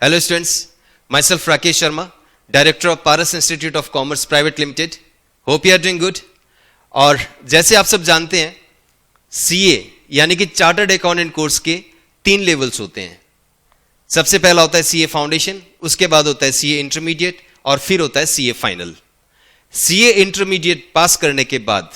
Hello students, myself Rakesh Sharma, Director of Paras Institute of Commerce Private Limited. Hope you are doing good. और जैसे आप सब जानते हैं CA यानी कि चार्टर्ड अकाउंटेंट कोर्स के 3 लेवल्स होते हैं. सबसे पहला होता है CA फाउंडेशन, उसके बाद होता है CA इंटरमीडिएट और फिर होता है CA final. CA intermediate pass करने के बाद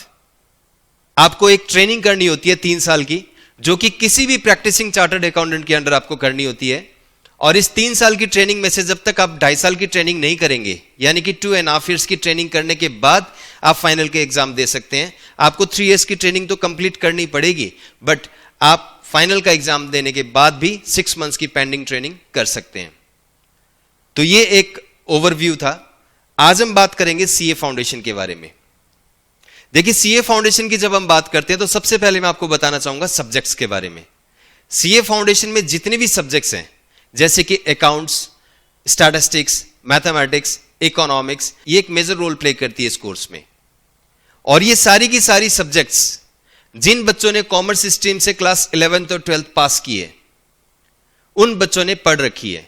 आपको एक ट्रेनिंग करनी होती है 3 साल की, जो कि किसी भी प्रैक्टिसिंग चार्टर्ड अकाउंटेंट के अंडर आपको करनी होती है. और इस 3 साल की ट्रेनिंग में से जब तक आप 2.5 साल की ट्रेनिंग नहीं करेंगे, यानी कि 2.5 years की ट्रेनिंग करने के बाद आप फाइनल के एग्जाम दे सकते हैं. आपको 3 years की ट्रेनिंग तो कंप्लीट करनी पड़ेगी, बट आप फाइनल का एग्जाम देने के बाद भी 6 months की पेंडिंग ट्रेनिंग कर सकते हैं. तो ये एक ओवरव्यू था. आज हम बात करेंगे CA फाउंडेशन के बारे में. देखिए, CA फाउंडेशन की जब हम बात करते हैं तो सबसे पहले मैं आपको बताना चाहूंगा सब्जेक्ट्स के बारे में. CA फाउंडेशन में जितने भी सब्जेक्ट्स हैं, जैसे कि अकाउंट्स, स्टैटिस्टिक्स, मैथमेटिक्स, इकोनॉमिक्स, ये एक मेजर रोल प्ले करती है इस कोर्स में. और ये सारी की सारी सब्जेक्ट्स जिन बच्चों ने कॉमर्स स्ट्रीम से क्लास 11th और 12th पास की है, उन बच्चों ने पढ़ रखी है.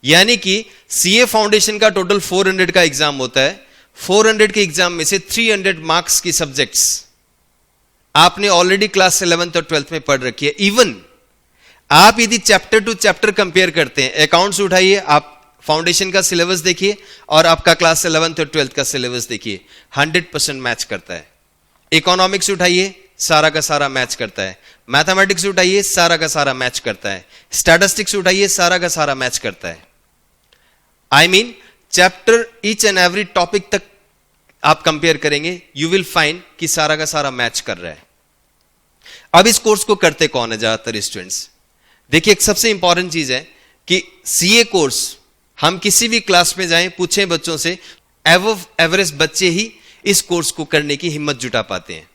यानी कि CA फाउंडेशन का टोटल 400 का एग्जाम होता है. 400 के एग्जाम में से 300 मार्क्स की सब्जेक्ट्स आपने ऑलरेडी क्लास 11th और 12th में पढ़ रखी है. इवन आप यदि चैप्टर टू चैप्टर कंपेयर करते हैं, अकाउंट्स उठाइए, आप फाउंडेशन का सिलेबस देखिए और आपका क्लास 11th और 12th का सिलेबस देखिए, 100% मैच करता है. इकोनॉमिक्स उठाइए, सारा का सारा मैच करता है. मैथमेटिक्स उठाइए, सारा का सारा मैच करता है. स्टैटिस्टिक्स उठाइए, सारा का सारा मैच करता है. I mean chapter each and every topic तक आप कंपेयर करेंगे, यू विल फाइंड कि सारा का सारा मैच कर रहा है. अब इस कोर्स को करते कौन है ज्यादातर स्टूडेंट्स? देखिए, एक सबसे इंपॉर्टेंट चीज है कि CA कोर्स हम किसी भी क्लास में जाएं, पूछें बच्चों से, एवव एवरेज बच्चे ही इस कोर्स को करने की हिम्मत जुटा पाते हैं.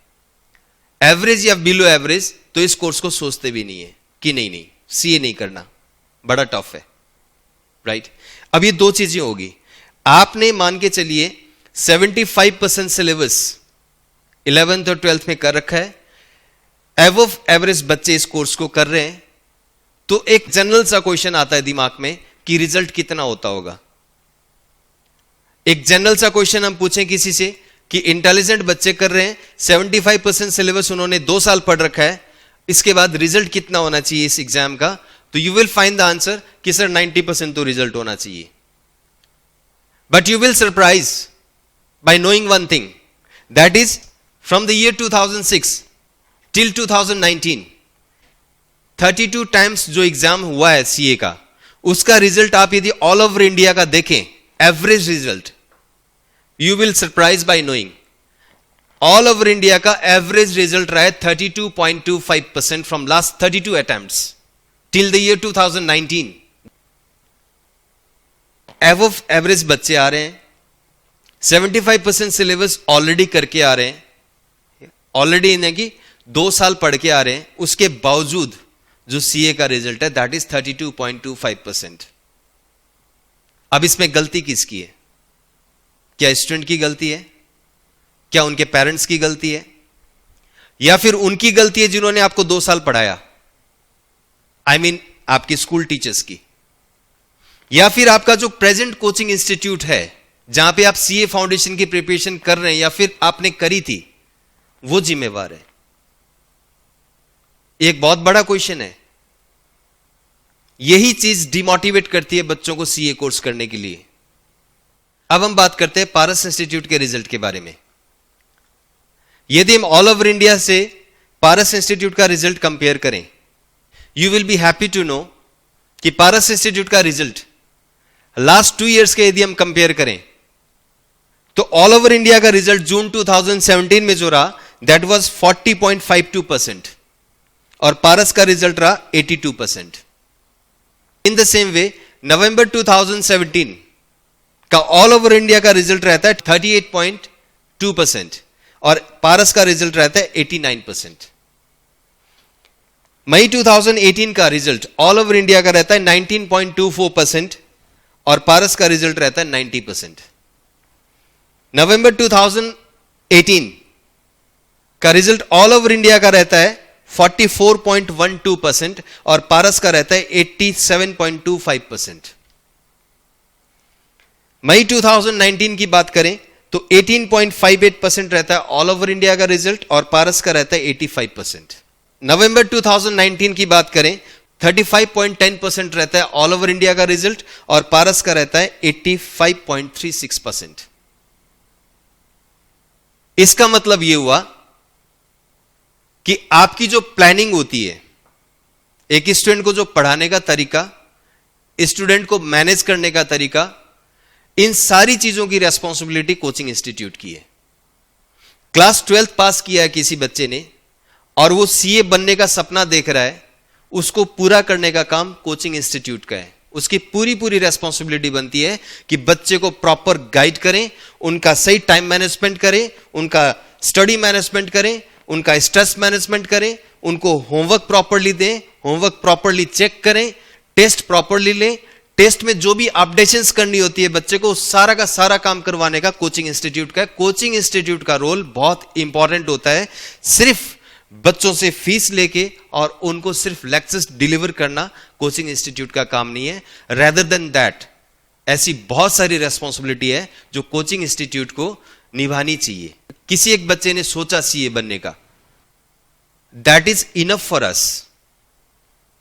एवरेज या बिलो एवरेज तो इस कोर्स को सोचते भी नहीं है कि नहीं CA नहीं करना, बड़ा टफ है, राइट? अब ये 2 चीजें होगी. आपने मान के चलिए 75% सिलेबस 11th और 12th में कर रखा है, एवव एवरेज बच्चे इस कोर्स को कर रहे हैं, तो एक जनरल सा क्वेश्चन आता है दिमाग में कि रिजल्ट कितना होता होगा. एक जनरल सा क्वेश्चन हम पूछें किसी से कि इंटेलिजेंट बच्चे कर रहे हैं, 75% सिलेबस उन्होंने 2 साल पढ़ रखा है, इसके बाद रिजल्ट कितना होना चाहिए इस एग्जाम का, तो you will find the answer कि सर 90% तो रिजल्ट होना चाहिए. But you will surprise by knowing one thing, that is from the year 2006 till 2019 32 times जो एग्जाम हुआ है CA का, उसका रिजल्ट आप यदि ऑल ओवर इंडिया का देखें, average result, you will surprise by knowing all over India का एवरेज रिजल्ट रहा है 32.25% from last 32 attempts till the year 2019. एवव average बच्चे आ रहे हैं, 75% सिलेबस ऑलरेडी करके आ रहे हैं, ऑलरेडी इन्हें कि 2 साल पढ़ के आ रहे हैं, उसके बावजूद जो CA का रिजल्ट है दैट इज 32.25%. अब इसमें गलती किसकी है? क्या स्टूडेंट की गलती है? क्या उनके पेरेंट्स की गलती है? या फिर उनकी गलती है जिन्होंने आपको 2 साल पढ़ाया, आई मीन आपके स्कूल टीचर्स की? या फिर आपका जो प्रेजेंट कोचिंग इंस्टीट्यूट है जहां पे आप CA फाउंडेशन की प्रिपरेशन कर रहे हैं या फिर आपने करी थी, वो जिम्मेवार है? एक बहुत बड़ा क्वेश्चन है. यही चीज डिमोटिवेट करती है बच्चों को CA कोर्स करने के लिए. अब हम बात करते हैं पारस इंस्टीट्यूट के रिजल्ट के बारे में. यदि हम ऑल ओवर इंडिया से पारस इंस्टीट्यूट का रिजल्ट कंपेयर करें, you will be happy to know कि पारस इंस्टीट्यूट का रिजल्ट लास्ट 2 years के यदि हम कंपेयर करें, तो ऑल ओवर इंडिया का रिजल्ट जून 2017 में जो रहा दैट वाज 40.52% और पारस का रिजल्ट रहा 82%. इन द सेम वे नवंबर 2017 का ऑल ओवर इंडिया का रिजल्ट रहता है 38.2% और पारस का रिजल्ट रहता है 89%. मई 2018 का रिजल्ट ऑल ओवर इंडिया का रहता है 19.24% और पारस का रिजल्ट रहता है 90%. नवंबर 2018 का रिजल्ट ऑल ओवर इंडिया का रहता है 44.12% और पारस का रहता है 87.25%. मई 2019 की बात करें तो 18.58% रहता है ऑल ओवर इंडिया का रिजल्ट और पारस का रहता है 85%। नवंबर 2019 की बात करें 35.10% रहता है ऑल ओवर इंडिया का रिजल्ट और पारस का रहता है 85.36%। इसका मतलब यह हुआ कि आपकी जो प्लानिंग होती है, एक स्टूडेंट को जो पढ़ाने का तरीका, स्टूडेंट को मैनेज करने का तरीका, इन सारी चीजों की रेस्पॉन्सिबिलिटी कोचिंग इंस्टीट्यूट की है। क्लास 12th पास किया है किसी बच्चे ने और वो सीए बनने का सपना देख रहा है, उसको पूरा करने का काम कोचिंग इंस्टीट्यूट का है। उसकी पूरी रेस्पॉन्सिबिलिटी बनती है कि बच्चे को प्रॉपर गाइड करें, उनका सही टाइम मैनेजमेंट करें, उनका स्टडी मैनेजमेंट करें, उनका स्ट्रेस मैनेजमेंट करें, उनको होमवर्क प्रॉपरली दें, होमवर्क प्रॉपरली चेक करें, टेस्ट प्रॉपरली लें, टेस्ट में जो भी अपडेशंस करनी होती है बच्चे को, सारा का सारा काम करवाने का कोचिंग इंस्टीट्यूट का है। कोचिंग इंस्टीट्यूट का रोल बहुत इंपॉर्टेंट होता है। सिर्फ बच्चों से फीस लेके और उनको सिर्फ लेक्चर्स डिलीवर करना कोचिंग इंस्टीट्यूट का काम नहीं है। रेदर देन दैट ऐसी बहुत सारी रेस्पॉन्सिबिलिटी है जो कोचिंग इंस्टीट्यूट को निभानी चाहिए। किसी एक बच्चे ने सोचा सीए बनने का, that is enough for us.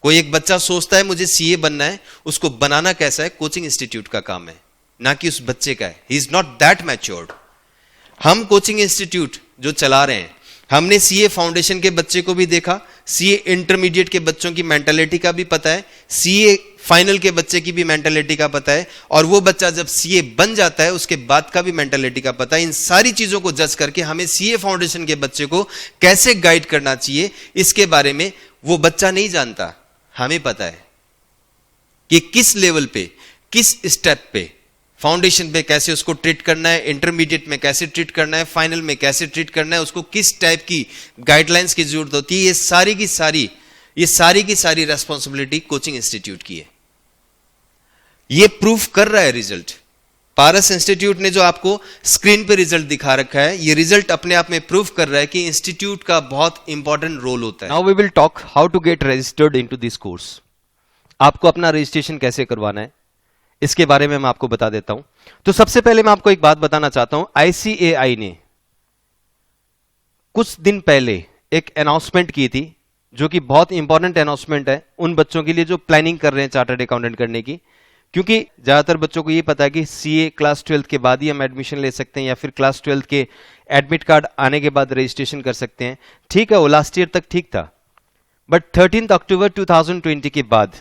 कोई एक बच्चा सोचता है मुझे सीए बनना है, उसको बनाना कैसा है कोचिंग इंस्टीट्यूट का काम है, ना कि उस बच्चे का है। He is not that matured. हम कोचिंग इंस्टीट्यूट जो चला रहे हैं, हमने सीए फाउंडेशन के बच्चे को भी देखा, सीए इंटरमीडिएट के बच्चों की मेंटालिटी का भी पता है, सीए फाइनल के बच्चे की भी मेंटालिटी का पता है, और वो बच्चा जब सीए बन जाता है उसके बाद का भी मेंटालिटी का पता है। इन सारी चीजों को जज करके हमें सीए फाउंडेशन के बच्चे को कैसे गाइड करना चाहिए, इसके बारे में वो बच्चा नहीं जानता, हमें पता है कि किस लेवल पे, किस स्टेप पे, फाउंडेशन पे कैसे उसको ट्रीट करना है, इंटरमीडिएट में कैसे ट्रीट करना है, फाइनल में कैसे ट्रीट करना है, उसको किस टाइप की गाइडलाइंस की जरूरत होती है। ये सारी की सारी रेस्पॉन्सिबिलिटी कोचिंग इंस्टीट्यूट की है। ये प्रूफ कर रहा है रिजल्ट। पारस इंस्टीट्यूट ने जो आपको स्क्रीन पे रिजल्ट दिखा रखा है, ये रिजल्ट अपने आप में प्रूफ कर रहा है कि इंस्टीट्यूट का बहुत इंपॉर्टेंट रोल होता है। Now we will talk how to get registered into this course. आपको अपना रजिस्ट्रेशन कैसे करवाना है इसके बारे में मैं आपको बता देता हूं। तो सबसे पहले मैं आपको एक बात बताना चाहता हूं। आईसीएआई ने कुछ दिन पहले एक अनाउंसमेंट की थी, जो कि बहुत इंपॉर्टेंट अनाउंसमेंट है उन बच्चों के लिए जो प्लानिंग कर रहे हैं चार्टर्ड अकाउंटेंट करने की। क्योंकि ज्यादातर बच्चों को यह पता है कि सीए क्लास 12th के बाद ही हम एडमिशन ले सकते हैं, या फिर क्लास 12th के एडमिट कार्ड आने के बाद रजिस्ट्रेशन कर सकते हैं। ठीक है, वो लास्ट ईयर तक ठीक था, बट 13 अक्टूबर 2020 के बाद,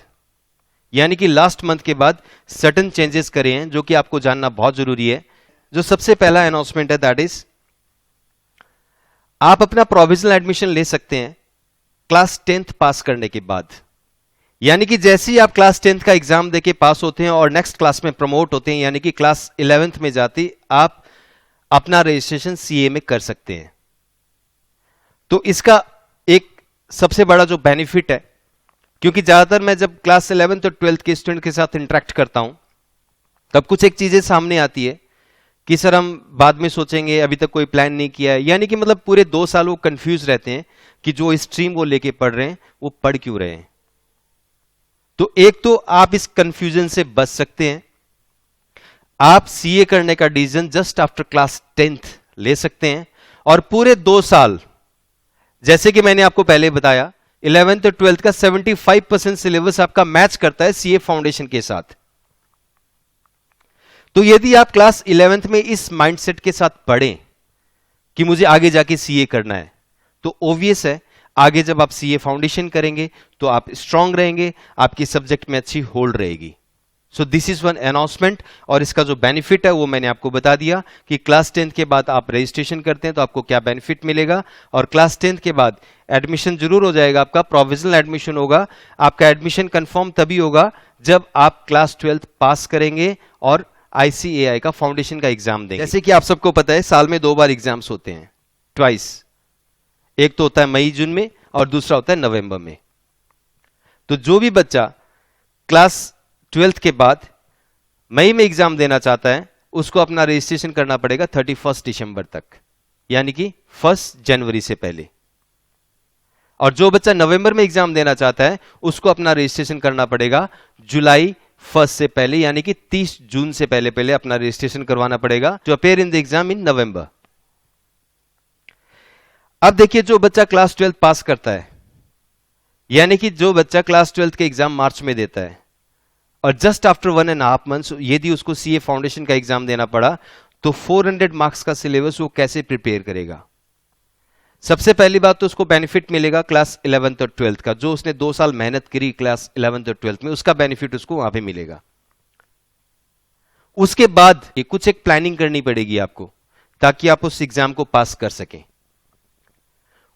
यानी कि लास्ट मंथ के बाद सर्टेन चेंजेस करे हैं, जो कि आपको जानना बहुत जरूरी है। जो सबसे पहला अनाउंसमेंट है, दैट इज आप अपना प्रोविजनल एडमिशन ले सकते हैं क्लास 10th पास करने के बाद। यानी कि जैसे ही आप क्लास 10th का एग्जाम देके पास होते हैं और नेक्स्ट क्लास में प्रमोट होते हैं, यानी कि क्लास 11th में जाती, आप अपना रजिस्ट्रेशन सीए में कर सकते हैं। तो इसका एक सबसे बड़ा जो बेनिफिट है, क्योंकि ज्यादातर मैं जब क्लास 11th और 12th के स्टूडेंट के साथ इंटरेक्ट करता हूं, तब कुछ एक चीजें सामने आती है कि सर हम बाद में सोचेंगे, अभी तक कोई प्लान नहीं किया है। यानी कि मतलब पूरे 2 साल वो कंफ्यूज रहते हैं कि जो स्ट्रीम वो लेके पढ़ रहे हैं वो पढ़ क्यों रहे हैं। तो एक तो आप इस कंफ्यूजन से बच सकते हैं, आप सीए करने का decision just after class 10th ले सकते हैं, और पूरे 2 साल, जैसे कि मैंने आपको पहले बताया, 11th और 12th का 75% सिलेबस आपका मैच करता है सीए फाउंडेशन के साथ। तो यदि आप क्लास 11th में इस माइंडसेट के साथ पढ़ें कि मुझे आगे जाके सीए करना है, तो ऑब्वियस है आगे जब आप सीए फाउंडेशन करेंगे तो आप स्ट्रांग रहेंगे, आपकी सब्जेक्ट में अच्छी होल्ड रहेगी। सो दिस इज वन अनाउंसमेंट, और इसका जो बेनिफिट है वो मैंने आपको बता दिया कि क्लास 10th के बाद आप रजिस्ट्रेशन करते हैं तो आपको क्या बेनिफिट मिलेगा। और क्लास 10th के बाद एडमिशन जरूर हो जाएगा, आपका प्रोविजनल एडमिशन होगा। आपका एडमिशन कंफर्म तभी होगा जब आप क्लास 12th पास करेंगे और आईसीएआई का फाउंडेशन का एग्जाम देंगे। जैसे कि आप सबको पता है, साल में 2 बार एग्जाम्स होते हैं, ट्वाइस। एक तो होता है मई जून में और दूसरा होता है नवंबर में। तो जो भी बच्चा क्लास 12th के बाद मई में एग्जाम देना चाहता है, उसको अपना रजिस्ट्रेशन करना पड़ेगा 31 दिसंबर तक, यानी कि 1 जनवरी से पहले। और जो बच्चा नवंबर में एग्जाम देना चाहता है, उसको अपना रजिस्ट्रेशन करना पड़ेगा जुलाई 1 से पहले यानी कि 30 जून से पहले पहले अपना रजिस्ट्रेशन करवाना पड़ेगा to appear in the exam in November. अब देखिए, जो बच्चा क्लास 12 पास करता है, यानी कि जो बच्चा क्लास 12 के एग्जाम मार्च में देता है और जस्ट आफ्टर 1.5 मंथ्स यदि उसको सीए फाउंडेशन का एग्जाम देना पड़ा, तो 400 मार्क्स का सिलेबस वो कैसे प्रिपेयर करेगा? सबसे पहली बात तो उसको बेनिफिट मिलेगा क्लास 11th और 12th का, जो उसने 2 साल मेहनत करी क्लास 11th और 12th में, उसका बेनिफिट उसको वहां पे मिलेगा। उसके बाद ये कुछ एक प्लानिंग करनी पड़ेगी आपको, ताकि आप उस एग्जाम को पास कर सकें।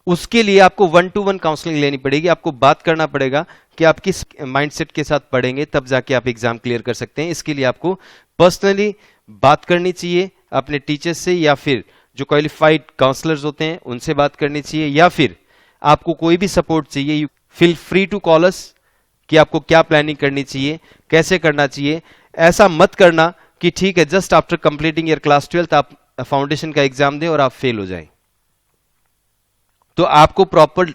उसके लिए आपको 1-to-1 काउंसलिंग लेनी पड़ेगी। आपको बात करना पड़ेगा कि आप किस माइंडसेट के साथ पढ़ेंगे, तब जाके आप एग्जाम क्लियर कर सकते हैं। इसके लिए आपको पर्सनली बात करनी चाहिए अपने टीचर्स से, या फिर जो क्वालिफाइड काउंसलर्स होते हैं उनसे बात करनी चाहिए, या फिर आपको कोई भी सपोर्ट चाहिए, you feel free to call us कि आपको क्या प्लानिंग करनी चाहिए, कैसे करना चाहिए। ऐसा मत करना कि ठीक है just after completing your class 12th आप फाउंडेशन का एग्जाम दें और आप फेल हो जाएं। तो आपको प्रॉपर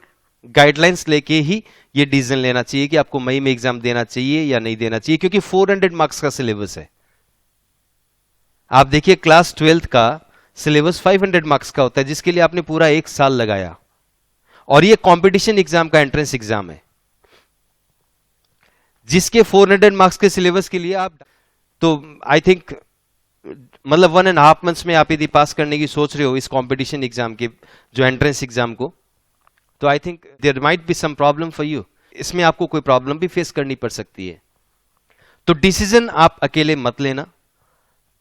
गाइडलाइंस लेके ही ये डिसीजन लेना चाहिए कि आपको मई में एग्जाम देना चाहिए या नहीं देना चाहिए, क्योंकि 400 मार्क्स का सिलेबस है। आप देखिए क्लास 12th का सिलेबस 500 मार्क्स का होता है, जिसके लिए आपने पूरा 1 साल लगाया, और ये कंपटीशन एग्जाम का एंट्रेंस एग्जाम है, जिसके 400 मार्क्स के सिलेबस के लिए आप तो आई थिंक मतलब 1.5 मंथ्स में आप यदि पास करने की सोच रहे हो इस कंपटीशन एग्जाम के जो एंट्रेंस एग्जाम को, तो I think there might be some problem for you. इसमें आपको कोई प्रॉब्लम भी फेस करनी पड़ सकती है। तो डिसीजन आप अकेले मत लेना,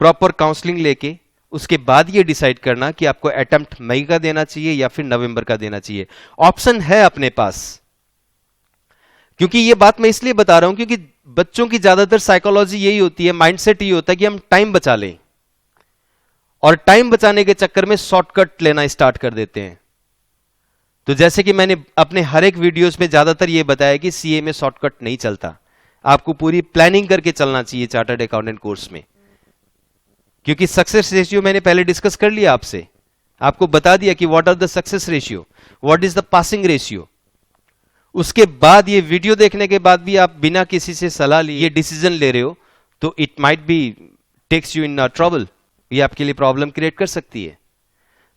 प्रॉपर काउंसलिंग लेके उसके बाद ये डिसाइड करना कि आपको अटेम्प्ट मई का देना चाहिए या फिर नवंबर का देना चाहिए। ऑप्शन है अपने पास। क्योंकि ये बात मैं इसलिए बता रहा हूं क्योंकि बच्चों की ज्यादातर साइकोलॉजी यही होती है, माइंडसेट ये होता है कि हम टाइम बचा लें, और टाइम बचाने के चक्कर में शॉर्टकट लेना स्टार्ट कर देते हैं। तो जैसे कि मैंने अपने हर एक वीडियोस में ज्यादातर ये बताया कि सीए में शॉर्टकट नहीं चलता, आपको पूरी प्लानिंग करके चलना चाहिए चार्टर्ड अकाउंटेंट कोर्स में। क्योंकि सक्सेस रेशियो मैंने पहले डिस्कस कर लिया आपसे, आपको बता दिया कि what are the success ratio, what is the passing ratio. उसके बाद ये वीडियो देखने के बाद भी आप बिना किसी से सलाह लिए डिसीजन ले रहे हो, तो it might be takes you in trouble, ये आपके लिए प्रॉब्लम क्रिएट कर सकती है।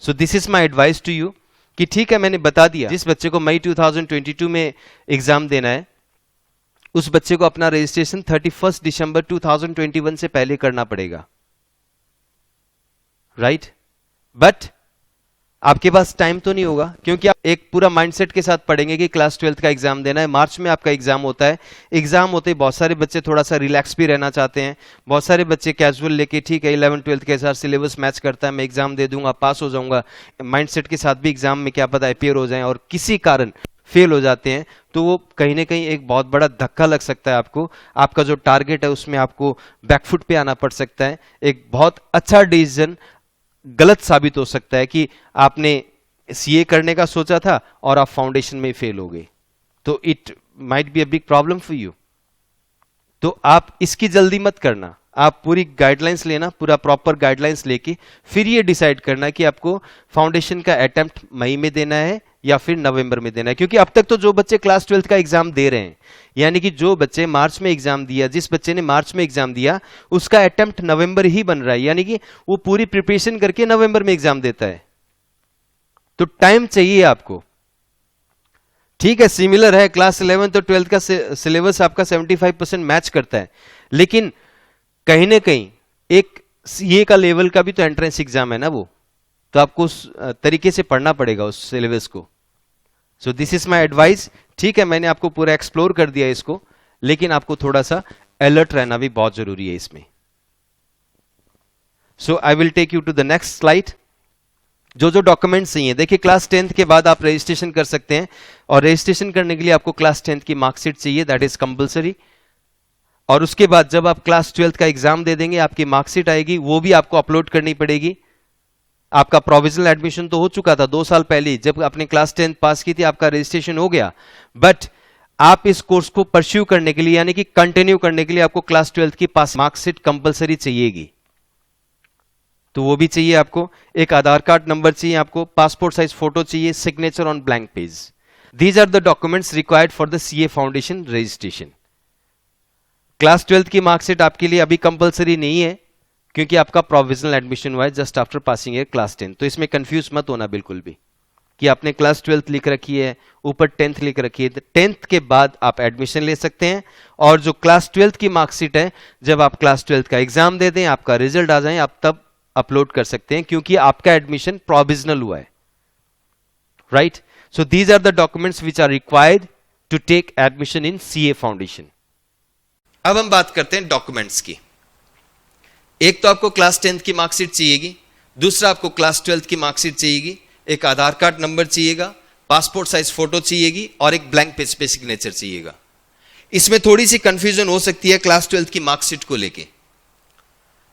So this is my advice to you कि ठीक है मैंने बता दिया, जिस बच्चे को मई 2022 में एग्जाम देना है उस बच्चे को अपना रजिस्ट्रेशन 31 दिसंबर 2021 से पहले करना पड़ेगा, राइट? बट आपके पास टाइम तो नहीं होगा, क्योंकि आप एक पूरा माइंडसेट के साथ पढ़ेंगे कि क्लास 12th का एग्जाम देना है, मार्च में आपका एग्जाम होता है। एग्जाम होते ही बहुत सारे बच्चे थोड़ा सा रिलैक्स भी रहना चाहते हैं, बहुत सारे बच्चे कैजुअल लेके ठीक है 11th 12th के साथ सिलेबस मैच करता है, मैं एग्जाम दे दूंगा पास हो जाऊंगा, माइंडसेट के साथ भी एग्जाम में क्या पता अपियर हो जाए और किसी कारण फेल हो जाते हैं, तो वो कहीं ना कहीं एक बहुत बड़ा धक्का लग सकता है आपको। आपका जो टारगेट है उसमें आपको बैकफुट पे आना पड़ सकता है। एक बहुत अच्छा डिसीजन गलत साबित हो सकता है कि आपने सीए करने का सोचा था और आप फाउंडेशन में फेल हो गए, तो it might be a big problem for you. तो आप इसकी जल्दी मत करना, आप पूरी गाइडलाइंस लेना, पूरा प्रॉपर गाइडलाइंस लेके फिर ये डिसाइड करना कि आपको फाउंडेशन का अटेम्प्ट मई में देना है या फिर नवंबर में देना है। क्योंकि अब तक तो जो बच्चे क्लास 12th का एग्जाम दे रहे हैं, यानी कि जो बच्चे मार्च में एग्जाम दिया, जिस बच्चे ने मार्च में एग्जाम दिया उसका अटेम्प्ट नवंबर ही बन रहा है, यानी कि वो पूरी प्रिपरेशन करके नवंबर में एग्जाम देता है। तो टाइम चाहिए आपको, ठीक है सिमिलर है, क्लास 11th और 12th का सिलेबस आपका 75% मैच करता है, लेकिन कहीं ना कहीं एक सीए का लेवल का भी तो एंट्रेंस एग्जाम है ना वो, तो आपको उस तरीके से पढ़ना पड़ेगा उस सिलेबस को। सो दिस इज माय एडवाइस। ठीक है मैंने आपको पूरा एक्सप्लोर कर दिया इसको, लेकिन आपको थोड़ा सा अलर्ट रहना भी बहुत जरूरी है इसमें। So I will take you to the next slide. जो जो डॉक्यूमेंट्स चाहिए, देखिए क्लास 10th के बाद आप रजिस्ट्रेशन कर सकते हैं, और रजिस्ट्रेशन करने के लिए आपको क्लास 10th की मार्कशीट चाहिए, दैट इज कंपलसरी। और उसके बाद जब आप क्लास 12th का एग्जाम दे देंगे आपकी मार्कशीट आएगी, वो भी आपको अपलोड करनी पड़ेगी। आपका प्रोविजनल एडमिशन तो हो चुका था 2 साल पहले, जब आपने क्लास 10th पास की थी आपका रजिस्ट्रेशन हो गया, बट आप इस कोर्स को परस्यू करने के लिए यानी कि कंटिन्यू करने के लिए आपको क्लास 12th की पास मार्कशीट कंपलसरी चाहिएगी, तो वो भी चाहिए आपको। एक आधार कार्ड नंबर चाहिए आपको, पासपोर्ट साइज फोटो चाहिए, signature on blank page. These are the documents required for the CA foundation registration. Class 12th की मार्कशीट आपके लिए अभी कंपलसरी नहीं है, क्योंकि आपका प्रोविजनल एडमिशन हुआ है just after passing year class 10। तो इसमें कंफ्यूज मत होना बिल्कुल भी कि आपने क्लास 12th लिख रखी है, ऊपर 10th लिख रखी है। 10th के बाद आप एडमिशन ले सकते हैं, और जो क्लास 12th की मार्कशीट है, जब आप क्लास 12th का एग्जाम दे दें, आपका रिजल्ट आ जाए, आप तब अपलोड कर सकते हैं, क्योंकि आपका एडमिशन प्रोविजनल हुआ है, right. So these are the documents which are required to take admission in CA foundation. अब हम बात करते हैं डॉक्यूमेंट्स की। एक तो आपको क्लास 10th की मार्कशीट चाहिएगी, दूसरा आपको क्लास 12th की मार्कशीट चाहिएगी, एक आधार कार्ड नंबर चाहिएगा, पासपोर्ट साइज फोटो चाहिएगी, और एक ब्लैंक पेज पे सिग्नेचर चाहिएगा। इसमें थोड़ी सी कंफ्यूजन हो सकती है क्लास 12th की मार्कशीट को लेके।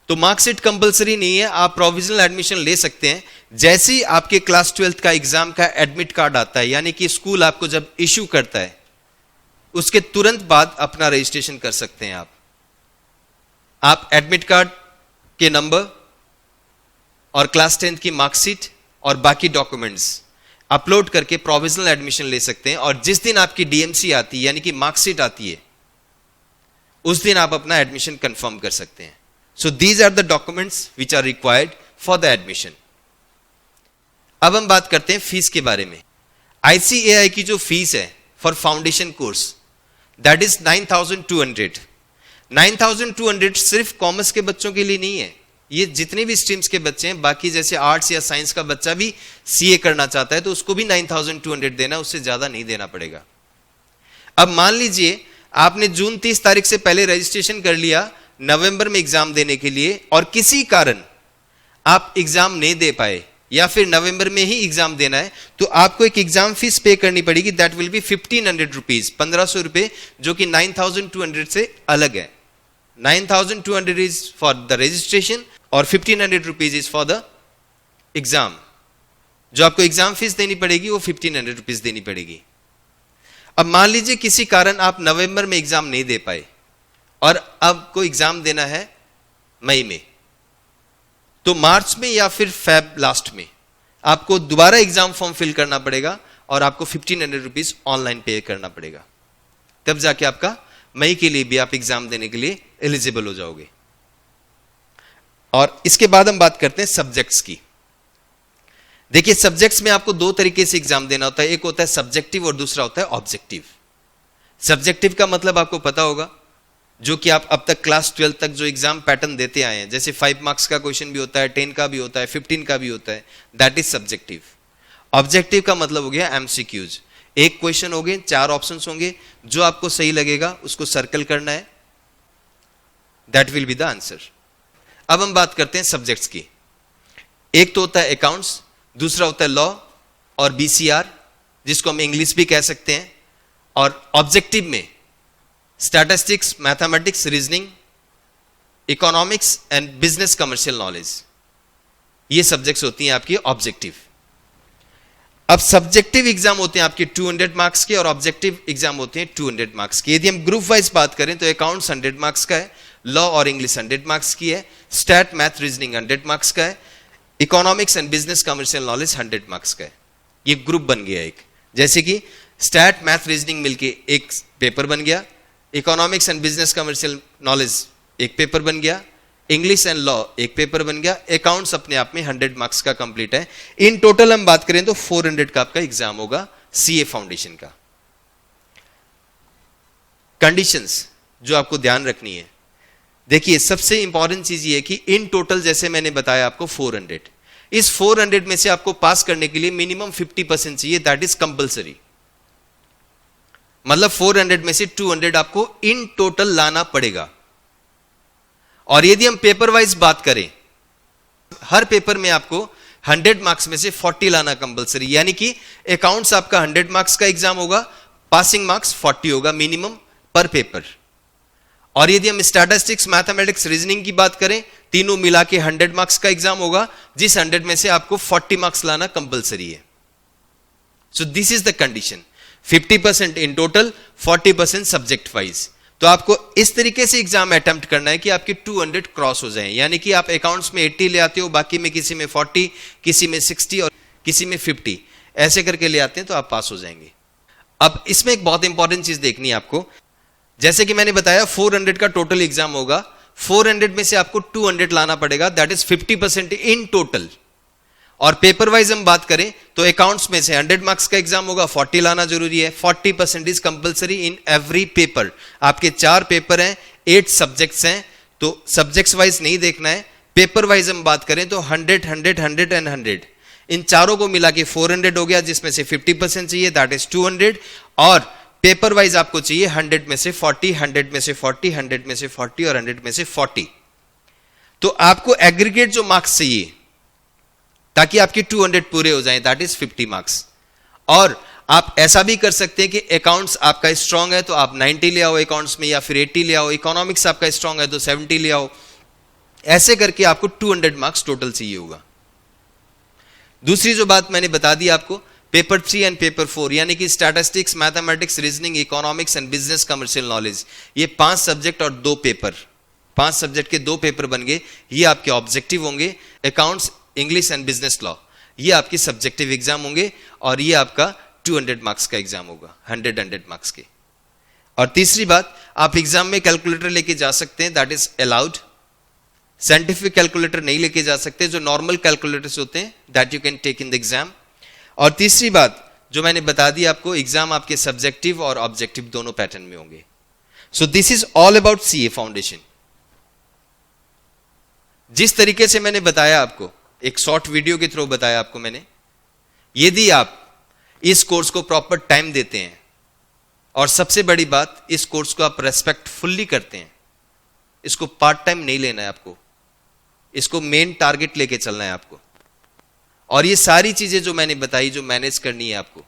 तो मार्कशीट कंपलसरी नहीं है, आप प्रोविजनल एडमिशन ले सकते हैं। जैसे ही आपके क्लास 12th का एग्जाम का एडमिट कार्ड आता है, यानी कि स्कूल आपको जब इश्यू करता है, उसके तुरंत बाद अपना रजिस्ट्रेशन कर सकते हैं। आप एडमिट कार्ड के नंबर और क्लास 10th की मार्कशीट और बाकी डॉक्यूमेंट्स अपलोड करके प्रोविजनल एडमिशन ले सकते हैं। और जिस दिन आपकी डीएमसी आती है, यानी कि मार्कशीट आती है, उस दिन आप अपना एडमिशन कंफर्म कर सकते हैं। So these are the documents which are required for the admission. अब हम बात करते हैं फीस के बारे में। ICAI की जो फीस है for foundation course, that is 9,200। 9,200 सिर्फ कॉमर्स के बच्चों के लिए नहीं है, ये जितने भी स्ट्रीम्स के बच्चे हैं, बाकी जैसे आर्ट्स या साइंस का बच्चा भी सीए करना चाहता है तो उसको भी 9,200 देना, उससे ज्यादा नहीं देना पड़ेगा। अब मान लीजिए आपने जून 30 तारीख से पहले रजिस्ट्रेशन कर लिया नवंबर में एग्जाम देने के लिए, और किसी कारण आप एग्जाम नहीं दे पाए, या फिर नवंबर में ही एग्जाम देना है, तो आपको एक एग्जाम फीस पे करनी पड़ेगी। दैट विल बी 1,500 रुपीज, 1,500 रुपए, जो कि 9,200 से अलग है। 9,200 इज फॉर द रजिस्ट्रेशन और 1,500 rupees is for the exam. जो आपको एग्जाम फीस देनी पड़ेगी वो 1,500 रुपीज देनी पड़ेगी। अब मान लीजिए किसी कारण आप नवंबर में एग्जाम नहीं दे पाए और अब को एग्जाम देना है मई में, तो मार्च में या फिर फेब लास्ट में आपको दोबारा एग्जाम फॉर्म फिल करना पड़ेगा और आपको 1,500 रुपीज ऑनलाइन पे करना पड़ेगा। तब जाके आपका मई के लिए भी आप एग्जाम देने के लिए एलिजिबल हो जाओगे। और इसके बाद हम बात करते हैं सब्जेक्ट्स की। देखिए, सब्जेक्ट्स में आपको दो तरीके से एग्जाम देना होता है, एक होता है सब्जेक्टिव और दूसरा होता है ऑब्जेक्टिव। सब्जेक्टिव का मतलब आपको पता होगा, जो कि आप अब तक क्लास 12 तक जो एग्जाम पैटर्न देते आए हैं, जैसे 5 मार्क्स का क्वेश्चन भी होता है, 10 का भी होता है, 15 का भी होता है, दैट इज सब्जेक्टिव। ऑब्जेक्टिव का मतलब हो गया एमसीक्यूज। एक क्वेश्चन होंगे, 4 ऑप्शंस होंगे, जो आपको सही लगेगा उसको सर्कल करना है, that will be the answer. अब हम बात करते हैं सब्जेक्ट्स की। एक तो होता है अकाउंट्स, दूसरा होता है लॉ और बीसीआर, जिसको हम इंग्लिश भी कह सकते हैं, और ऑब्जेक्टिव में statistics, mathematics, reasoning, economics and business commercial knowledge, ये सब्जेक्ट्स होती हैं आपकी ऑब्जेक्टिव। अब सब्जेक्टिव एग्जाम होते हैं आपके 200 मार्क्स के और ऑब्जेक्टिव एग्जाम होते हैं 200 मार्क्स के। यदि हम ग्रुप वाइज बात करें तो अकाउंट्स 100 मार्क्स का है, लॉ और इंग्लिश 100 मार्क्स की है, स्टैट, मैथ, रीजनिंग 100 मार्क्स का है, economics and business commercial knowledge 100 marks का है। ये ग्रुप बन गया एक, जैसे कि स्टैट, मैथ, रीजनिंग मिलके एक पेपर बन गया, economics and business commercial knowledge एक पेपर बन गया, इंग्लिश एंड लॉ एक पेपर बन गया, अकाउंट्स अपने आप में 100 मार्क्स का कंप्लीट है। इन टोटल हम बात करें तो 400 का आपका एग्जाम होगा सीए फाउंडेशन का। कंडीशंस जो आपको ध्यान रखनी है, देखिए सबसे इंपॉर्टेंट चीज ये है कि इन टोटल जैसे मैंने बताया आपको 400, इस 400 में से आपको पास करने के लिए मिनिमम 50% चाहिए, दैट इज कंपल्सरी। मतलब 400 में से 200 आपको इन टोटल लाना पड़ेगा। और यदि हम पेपर वाइज बात करें, हर पेपर में आपको 100 मार्क्स में से 40 लाना कंपल्सरी, यानी कि अकाउंट्स आपका 100 मार्क्स का एग्जाम होगा, पासिंग मार्क्स 40 होगा मिनिमम पर पेपर। और यदि हम स्टैटिस्टिक्स, मैथमेटिक्स, रीजनिंग की बात करें, तीनों मिला के 100 मार्क्स का एग्जाम होगा, जिस 100 में से आपको 40 मार्क्स लाना कंपल्सरी है। So this is the condition, 50% in total, 40% subject wise. तो आपको इस तरीके से एग्जाम अटेम्प्ट करना है कि आपके 200 क्रॉस हो जाएं, यानी कि आप अकाउंट्स में 80 ले आते हो, बाकी में किसी में 40, किसी में 60 और किसी में 50, ऐसे करके ले आते हैं तो आप पास हो जाएंगे। अब इसमें एक बहुत इंपॉर्टेंट चीज देखनी है आपको, जैसे कि मैंने बताया 400 का टोटल एग्जाम होगा, 400 में से आपको 200 लाना पड़ेगा, दैट इज 50% इन टोटल। और पेपर वाइज हम बात करें तो अकाउंट्स में से 100 मार्क्स का एग्जाम होगा, 40 लाना जरूरी है। 40% is compulsory in every paper. आपके 4 पेपर हैं, 8 सब्जेक्ट्स हैं, तो सब्जेक्ट्स वाइज नहीं देखना है। पेपर वाइज हम बात करें तो 100, 100, 100 एंड 100, इन चारों को मिला के 400 हो गया, जिसमें से 50% चाहिए, दैट इज 200। और पेपर वाइज आपको चाहिए 100 में से 40, 100 में से 40, 100 में से 40 और 100 में से 40। तो आपको एग्रीगेट जो मार्क्स चाहिए ताकि आपकी 200 पूरे हो जाएं, दैट इज 50 मार्क्स। और आप ऐसा भी कर सकते हैं कि अकाउंट्स आपका स्ट्रांग है तो आप 90 ले आओ अकाउंट्स में, या फिर 80 ले आओ। इकोनॉमिक्स आपका स्ट्रांग है तो 70 ले आओ। ऐसे करके आपको 200 मार्क्स टोटल चाहिए होगा। दूसरी जो बात मैंने बता दी आपको, पेपर 3 एंड पेपर 4 यानी कि statistics, mathematics, reasoning, economics and business commercial knowledge, ये 5 सब्जेक्ट और 2 पेपर, 5 सब्जेक्ट के 2 पेपर बन गए। ये आपके ऑब्जेक्टिव होंगे। Accounts, English and business law, ये आपके सब्जेक्टिव एग्जाम होंगे। और ये आपका 200 मार्क्स का एग्जाम होगा, 100 मार्क्स के। और तीसरी बात, आप एग्जाम में कैलकुलेटर लेके जा सकते हैं, that is allowed. Scientific calculator नहीं लेके जा सकते, जो नॉर्मल कैलकुलेटर्स होते हैं, that you can take in the exam. और तीसरी बात जो मैंने बता दी आपको, एग्जाम आपके सब्जेक्टिव और ऑब्जेक्टिव दोनों पैटर्न में होंगे। सो this is all about CA foundation. जिस तरीके से मैंने बताया आपको, एक शॉर्ट वीडियो के थ्रू बताया आपको मैंने, यदि आप इस कोर्स को प्रॉपर टाइम देते हैं और सबसे बड़ी बात, इस कोर्स को आप रेस्पेक्टफुल्ली करते हैं, इसको पार्ट टाइम नहीं लेना है आपको, इसको मेन टारगेट लेके चलना है आपको। और ये सारी चीजें जो मैंने बताई, जो मैनेज करनी है आपको,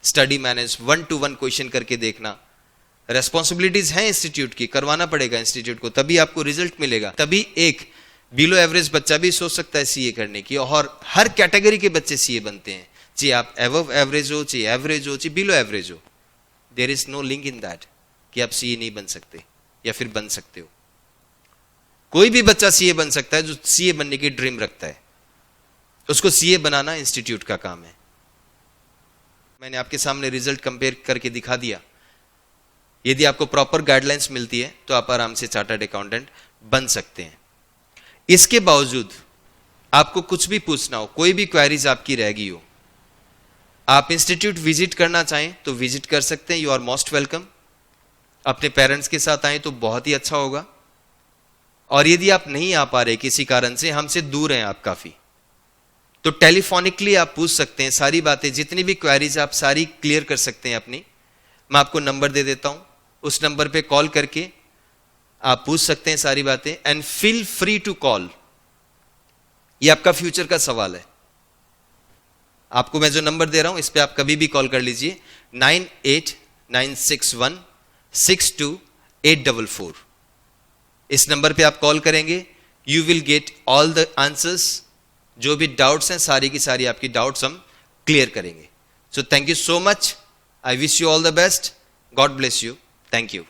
स्टडी मैनेज, 1-to-1 क्वेश्चन करके देखना, रेस्पॉन्सिबिलिटीज हैं इंस्टीट्यूट की, करवाना पड़ेगा इंस्टीट्यूट को, तभी आपको रिजल्ट मिलेगा। तभी एक बिलो एवरेज बच्चा भी सोच सकता है सीए करने की। और हर कैटेगरी के बच्चे सीए बनते हैं, चाहे आप एवव एवरेज हो, चाहे एवरेज हो, चाहे बिलो एवरेज हो। There is no link in that कि आप सीए नहीं बन सकते या फिर बन सकते हो। कोई भी बच्चा सीए बन सकता है जो सीए बनने की ड्रीम रखता है, उसको सीए बनाना इंस्टीट्यूट का काम है। मैंने आपके सामने रिजल्ट कंपेयर करके दिखा दिया। यदि आपको प्रॉपर गाइडलाइंस मिलती है तो आप आराम से चार्टर्ड अकाउंटेंट बन सकते हैं। इसके बावजूद आपको कुछ भी पूछना हो, कोई भी क्वेरीज आपकी रह गई हो, आप इंस्टीट्यूट विजिट करना चाहें तो विजिट कर सकते हैं, यू आर मोस्ट वेलकम। अपने पेरेंट्स के साथ आए तो बहुत ही अच्छा होगा। और यदि आप नहीं आ पा रहे किसी कारण से, हमसे दूर हैं आप काफी, तो टेलीफोनिकली आप पूछ सकते हैं सारी बातें, जितनी भी क्वेरीज आप सारी क्लियर कर सकते हैं अपनी। मैं आपको नंबर दे देता हूं, उस नंबर पे कॉल करके आप पूछ सकते हैं सारी बातें। And feel free to call, ये आपका फ्यूचर का सवाल है। आपको मैं जो नंबर दे रहा हूं, इस पे आप कभी भी कॉल कर लीजिए, 9896162844। इस नंबर पे आप कॉल करेंगे, you will get all the answers. जो भी डाउट्स हैं, सारी की सारी आपकी डाउट्स हम क्लियर करेंगे। So thank you so much, I wish you all the best, God bless you, thank you.